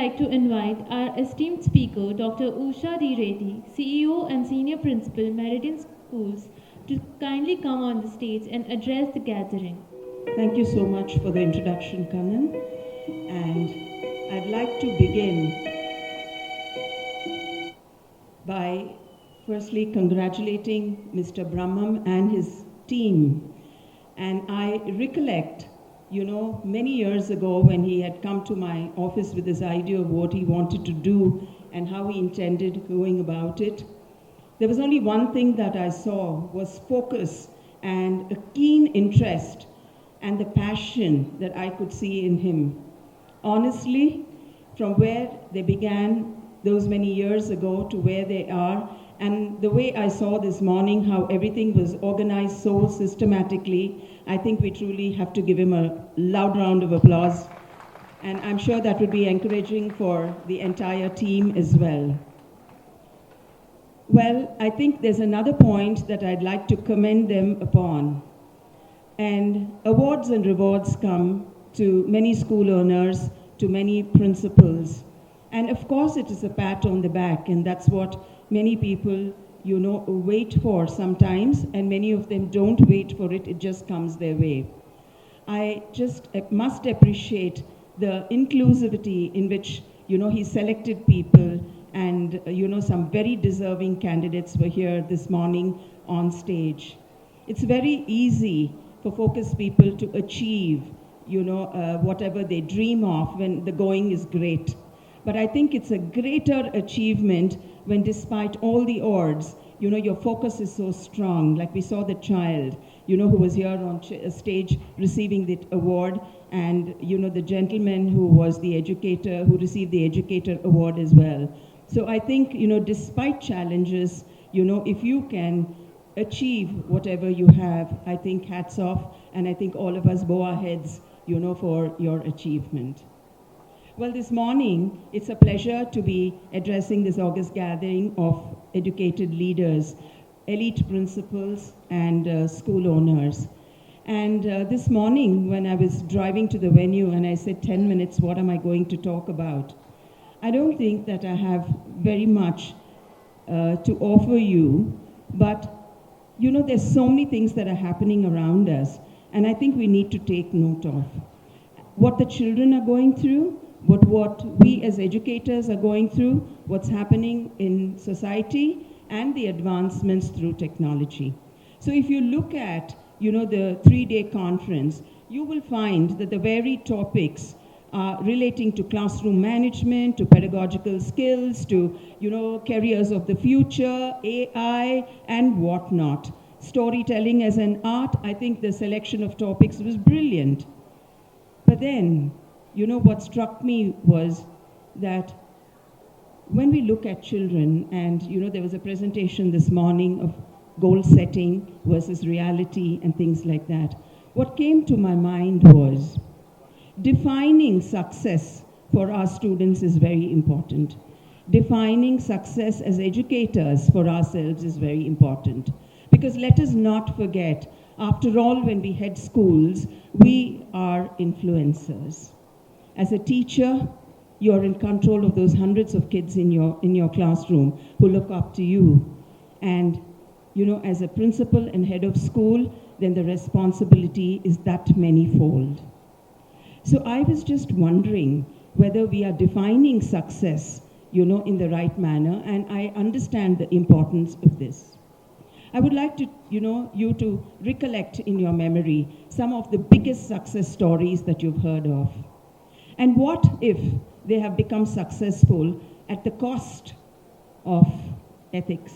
like to invite our esteemed speaker, Dr. Usha D Reddy, CEO and Senior Principal, Meridian Schools, to kindly come on the stage and address the gathering. Thank you so much for the introduction, Kanan. And I'd like to begin by firstly congratulating Mr. Brahmam and his team. And I recollect, many years ago when he had come to my office with this idea of what he wanted to do and how he intended going about it. There was only one thing that I saw was focus and a keen interest and the passion that I could see in him. Honestly, from where they began those many years ago to where they are, and the way I saw this morning how everything was organized so systematically, I think we truly have to give him a loud round of applause. And I'm sure that would be encouraging for the entire team as well. Well, I think there's another point that I'd like to commend them upon. And awards and rewards come to many school owners, to many principals. And of course it is a pat on the back, and that's what many people, wait for sometimes, and many of them don't wait for it, it just comes their way. I just must appreciate the inclusivity in which, he selected people, and, some very deserving candidates were here this morning on stage. It's very easy for focused people to achieve, whatever they dream of when the going is great. But I think it's a greater achievement when despite all the odds, your focus is so strong. Like we saw the child, who was here on stage receiving the award, and, the gentleman who was the educator, who received the educator award as well. So I think, despite challenges, if you can achieve whatever you have, I think hats off, and I think all of us bow our heads, for your achievement. Well, this morning, it's a pleasure to be addressing this august gathering of educated leaders, elite principals, and school owners. And this morning, when I was driving to the venue and I said 10 minutes, what am I going to talk about? I don't think that I have very much to offer you, but there's so many things that are happening around us, and I think we need to take note of what the children are going through, what we as educators are going through, what's happening in society, and the advancements through technology. So if you look at, the 3-day conference, you will find that the varied topics relating to classroom management, to pedagogical skills, to, careers of the future, AI, and whatnot. Storytelling as an art, I think the selection of topics was brilliant. But then, what struck me was that when we look at children, and, there was a presentation this morning of goal setting versus reality and things like that, what came to my mind was defining success for our students is very important. Defining success as educators for ourselves is very important. Because let us not forget, after all, when we head schools, we are influencers. As a teacher, you're in control of those hundreds of kids in your classroom who look up to you. And, as a principal and head of school, then the responsibility is that many-fold. So I was just wondering whether we are defining success, in the right manner, and I understand the importance of this. I would like to, you to recollect in your memory some of the biggest success stories that you've heard of. And what if they have become successful at the cost of ethics?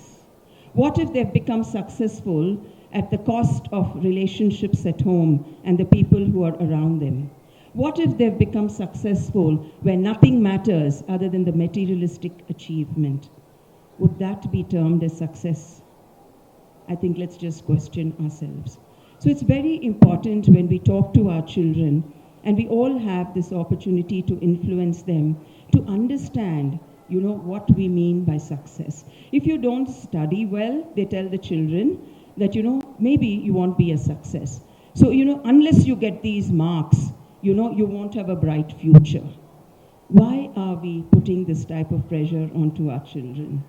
What if they've become successful at the cost of relationships at home and the people who are around them? What if they've become successful where nothing matters other than the materialistic achievement? Would that be termed as success? I think let's just question ourselves. So it's very important when we talk to our children, and we all have this opportunity to influence them, to understand, what we mean by success. If you don't study well, they tell the children that, maybe you won't be a success. So, unless you get these marks, you won't have a bright future. Why are we putting this type of pressure onto our children?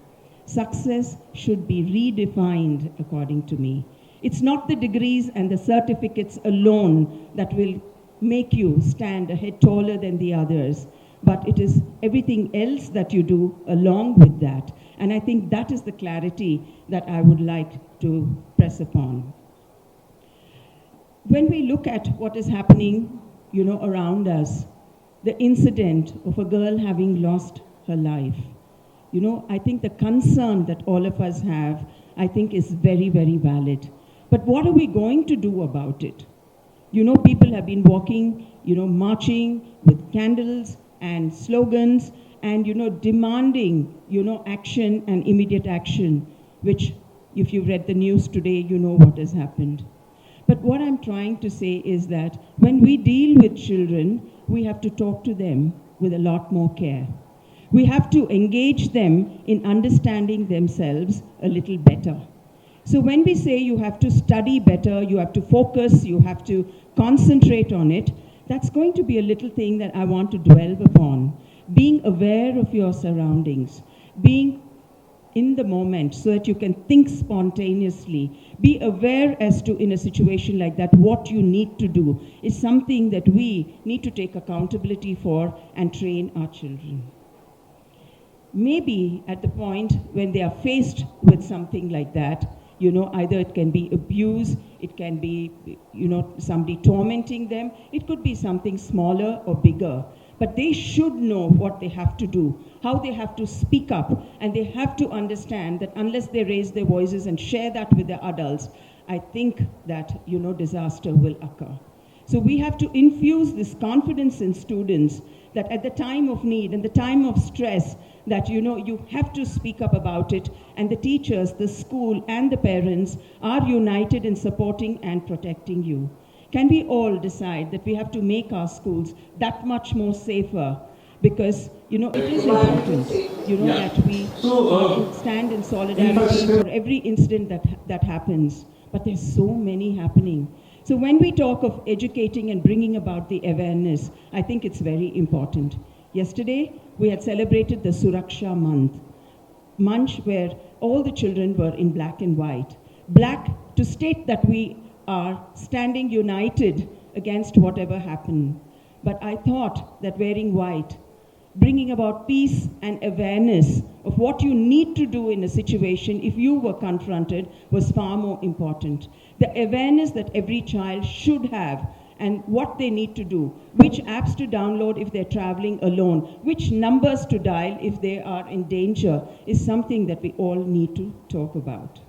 Success should be redefined, according to me. It's not the degrees and the certificates alone that will make you stand a head taller than the others, but it is everything else that you do along with that. And I think that is the clarity that I would like to press upon. When we look at what is happening, around us, the incident of a girl having lost her life, I think the concern that all of us have, I think is very, very valid. But what are we going to do about it? People have been walking, marching with candles and slogans and, demanding, action and immediate action, which if you've read the news today, you know what has happened. But what I'm trying to say is that when we deal with children, we have to talk to them with a lot more care. We have to engage them in understanding themselves a little better. So when we say you have to study better, you have to focus, you have to concentrate on it, that's going to be a little thing that I want to dwell upon. Being aware of your surroundings, being in the moment so that you can think spontaneously. Be aware as to, in a situation like that, what you need to do is something that we need to take accountability for and train our children. Maybe at the point when they are faced with something like that, either it can be abuse, it can be, somebody tormenting them, it could be something smaller or bigger. But they should know what they have to do, how they have to speak up, and they have to understand that unless they raise their voices and share that with the adults, I think that, disaster will occur. So we have to infuse this confidence in students that at the time of need and the time of stress, that, you have to speak up about it, and the teachers, the school, and the parents are united in supporting and protecting you. Can we all decide that we have to make our schools that much more safer? Because, it is important, that we stand in solidarity for every incident that happens. But there's so many happening. So when we talk of educating and bringing about the awareness, I think it's very important. Yesterday, we had celebrated the Suraksha month where all the children were in black and white. Black to state that we are standing united against whatever happened. But I thought that wearing white, bringing about peace and awareness of what you need to do in a situation if you were confronted was far more important. The awareness that every child should have and what they need to do, which apps to download if they're traveling alone, which numbers to dial if they are in danger, is something that we all need to talk about.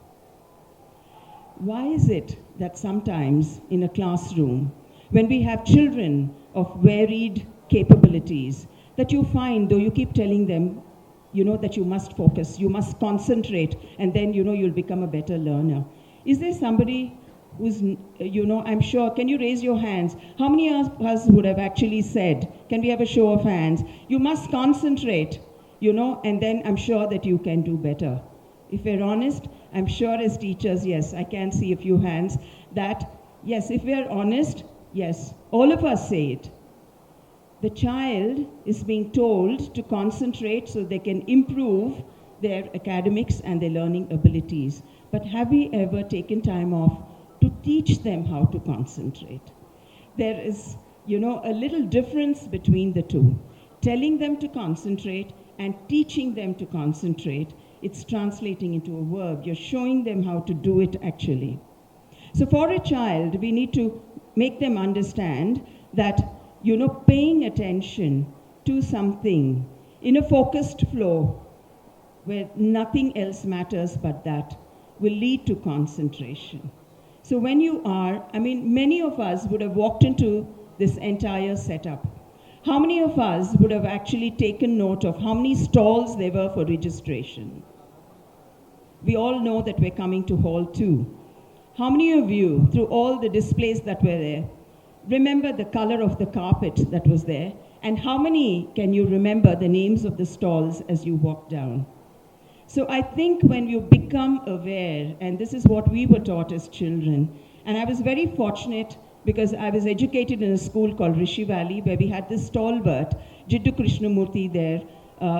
Why is it that sometimes in a classroom, when we have children of varied capabilities, that you find, though you keep telling them, that you must focus, you must concentrate, and then, you'll become a better learner? Is there somebody who's, I'm sure, can you raise your hands? How many of us would have actually said, can we have a show of hands? You must concentrate, and then I'm sure that you can do better. If we're honest, I'm sure as teachers, yes, I can see a few hands, that, yes, if we're honest, yes, all of us say it. The child is being told to concentrate so they can improve their academics and their learning abilities. But have we ever taken time off to teach them how to concentrate? There is, a little difference between the two. Telling them to concentrate and teaching them to concentrate, it's translating into a verb. You're showing them how to do it actually. So for a child, we need to make them understand that, paying attention to something in a focused flow where nothing else matters but that will lead to concentration. So when you are, many of us would have walked into this entire setup. How many of us would have actually taken note of how many stalls there were for registration? We all know that we're coming to Hall 2. How many of you, through all the displays that were there, remember the color of the carpet that was there? And how many can you remember the names of the stalls as you walk down? So I think when you become aware, and this is what we were taught as children, and I was very fortunate because I was educated in a school called Rishi Valley, where we had this stalwart Jiddu Krishnamurti there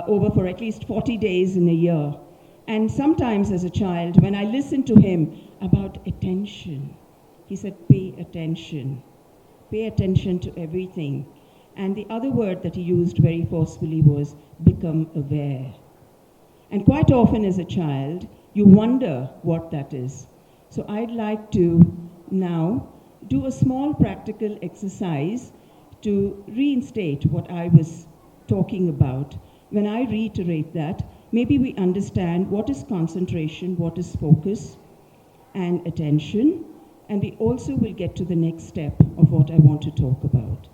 over for at least 40 days in a year. And sometimes as a child, when I listened to him about attention, he said, pay attention. Pay attention to everything. And the other word that he used very forcefully was become aware. And quite often as a child, you wonder what that is. So I'd like to now do a small practical exercise to reinstate what I was talking about. When I reiterate that, maybe we understand what is concentration, what is focus and attention, and we also will get to the next step of what I want to talk about.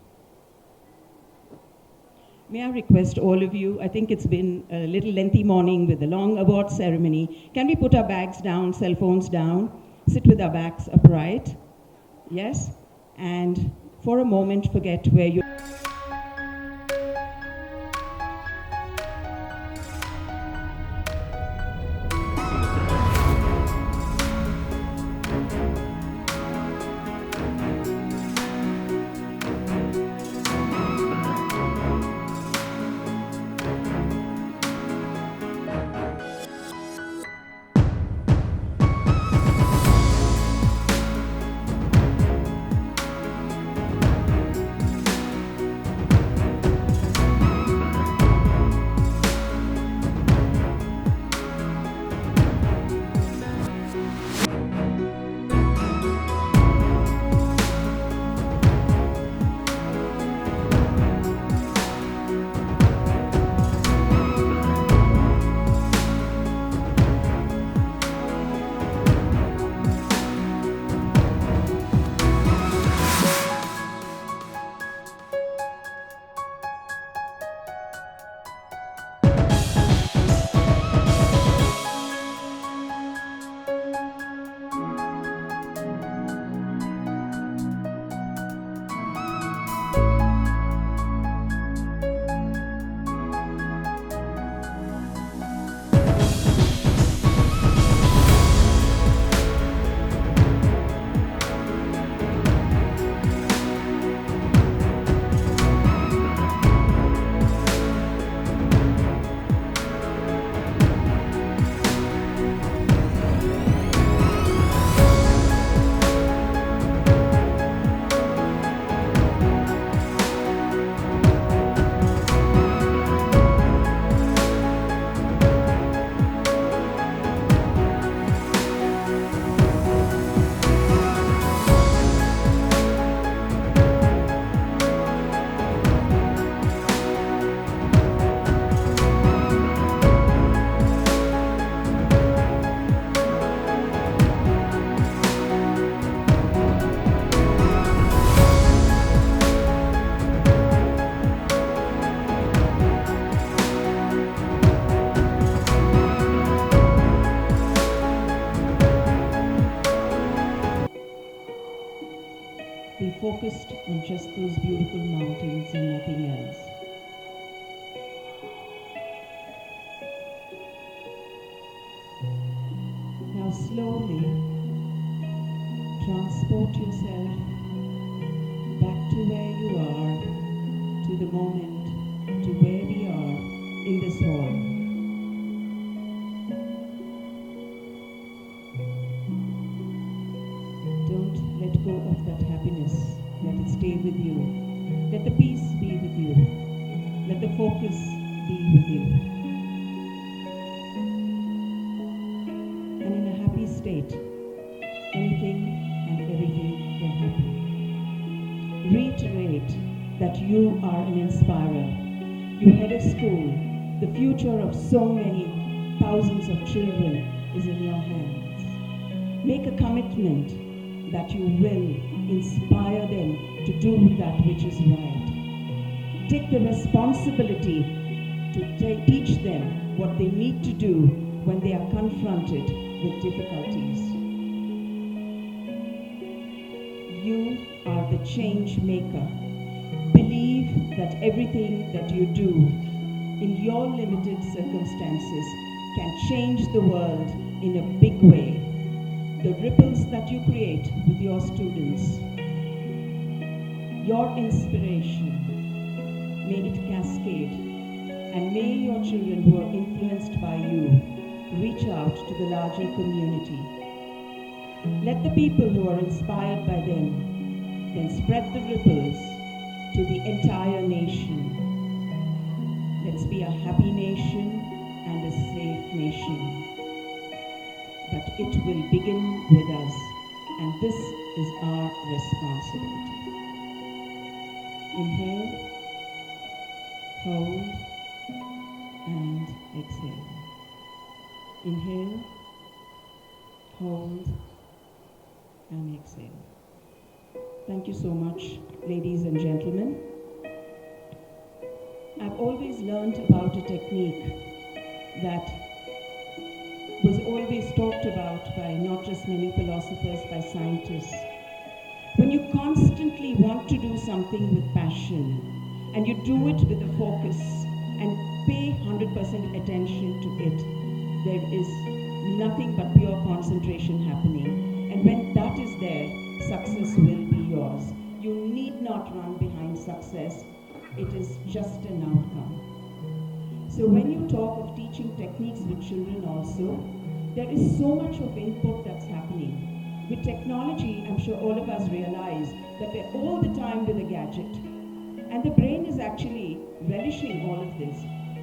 May I request all of you, I think it's been a little lengthy morning with a long award ceremony. Can we put our bags down, cell phones down, sit with our backs upright? Yes? And for a moment, forget where you... Be focused on just those beautiful mountains and nothing else. Now slowly transport yourself back to where you are, to the moment, to where we are in this hall. Don't let go of that happiness. Let it stay with you. Let the peace be with you. Let the focus be with you. And in a happy state, anything and everything can happen. Reiterate that you are an inspirer. You head a school. The future of so many thousands of children is in your hands. Make a commitment that you will inspire them to do that which is right. Take the responsibility to teach them what they need to do when they are confronted with difficulties. You are the change maker. Believe that everything that you do in your limited circumstances can change the world in a big way. The ripples that you create with your students, your inspiration, May it cascade. And may your children who are influenced by you reach out to the larger community. Let the people who are inspired by them then spread the ripples to the entire nation. Let's be a happy nation and a safe nation. But it will begin with us, and this is our responsibility. Inhale, hold, and exhale. Inhale, hold, and exhale. Thank you so much, ladies and gentlemen. I've always learned about a technique that was always talked about by not just many philosophers, by scientists. When you constantly want to do something with passion, and you do it with a focus, and pay 100% attention to it, there is nothing but pure concentration happening. And when that is there, success will be yours. You need not run behind success. It is just an outcome. So when you talk of teaching techniques with children also, there is so much of input that's happening. With technology, I'm sure all of us realize that we're all the time with a gadget. And the brain is actually relishing all of this.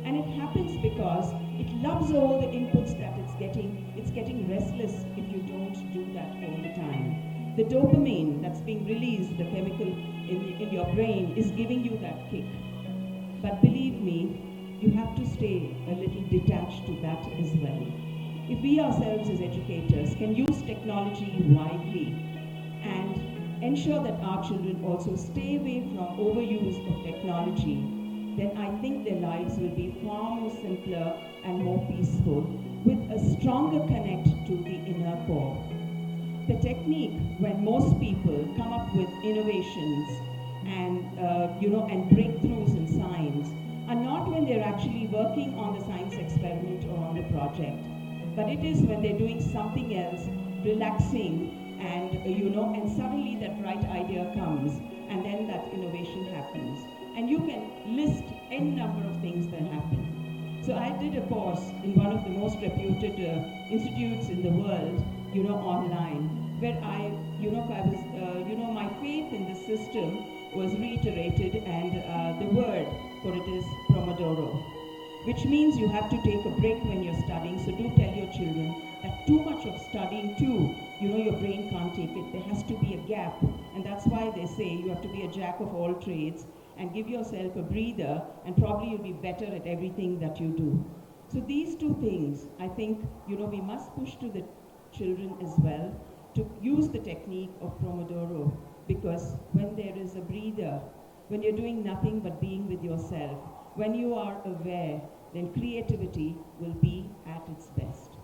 And it happens because it loves all the inputs that it's getting. It's getting restless if you don't do that all the time. The dopamine that's being released, the chemical in your brain, is giving you that kick. But believe me, you have to stay a little detached to that as well. If we ourselves as educators can use technology widely and ensure that our children also stay away from overuse of technology, then I think their lives will be far more simpler and more peaceful, with a stronger connect to the inner core. The technique, when most people come up with innovations and and breakthroughs in science, are not when they're actually working on the science experiment or on the project, but it is when they're doing something else, relaxing, and and suddenly that right idea comes, and then that innovation happens. And you can list any number of things that happen. So I did a course in one of the most reputed institutes in the world, online, where my faith in the system was reiterated, and the word for it is Pomodoro, which means you have to take a break when you're studying. So do tell your children that too much of studying too, your brain can't take it. There has to be a gap, and that's why they say you have to be a jack of all trades and give yourself a breather, and probably you'll be better at everything that you do. So these two things, I think, we must push to the children as well to use the technique of Pomodoro, because when there is a breather, when you're doing nothing but being with yourself, when you are aware, then creativity will be at its best.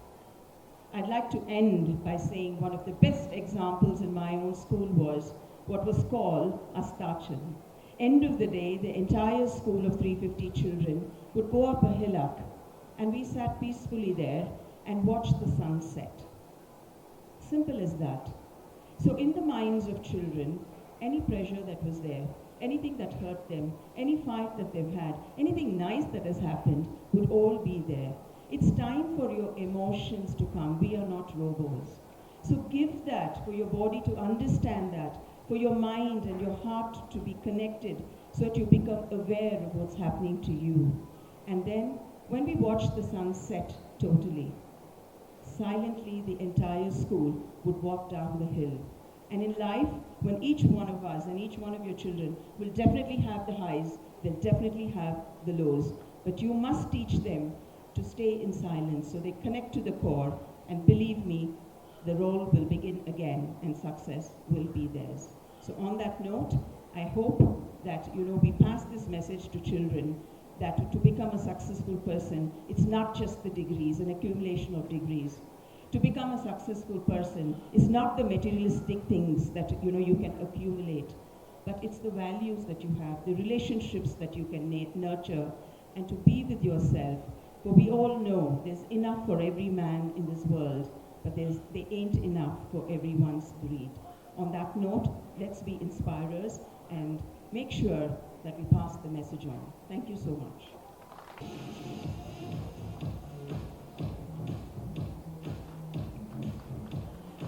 I'd like to end by saying one of the best examples in my own school was what was called Astachan. End of the day, the entire school of 350 children would go up a hillock, and we sat peacefully there and watched the sun set. Simple as that. So in the minds of children, any pressure that was there, anything that hurt them, any fight that they've had, anything nice that has happened would all be there. It's time for your emotions to come. We are not robots. So give that for your body to understand that, for your mind and your heart to be connected, so that you become aware of what's happening to you. And then when we watch the sun set totally, silently the entire school would walk down the hill. And in life, when each one of us and each one of your children will definitely have the highs, they'll definitely have the lows. But you must teach them to stay in silence so they connect to the core, and believe me, the role will begin again and success will be theirs. So on that note, I hope that we pass this message to children, that to become a successful person, it's not just the degrees, an accumulation of degrees. To become a successful person is not the materialistic things that you can accumulate, but it's the values that you have, the relationships that you can nurture, and to be with yourself. For we all know there's enough for every man in this world, but they ain't enough for everyone's greed. On that note, let's be inspirers and make sure that we pass the message on. Thank you so much.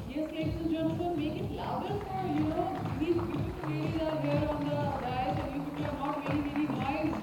Yes, ladies and gentlemen, make it louder for, these beautiful ladies are here on the dais and you people are not very, very nice.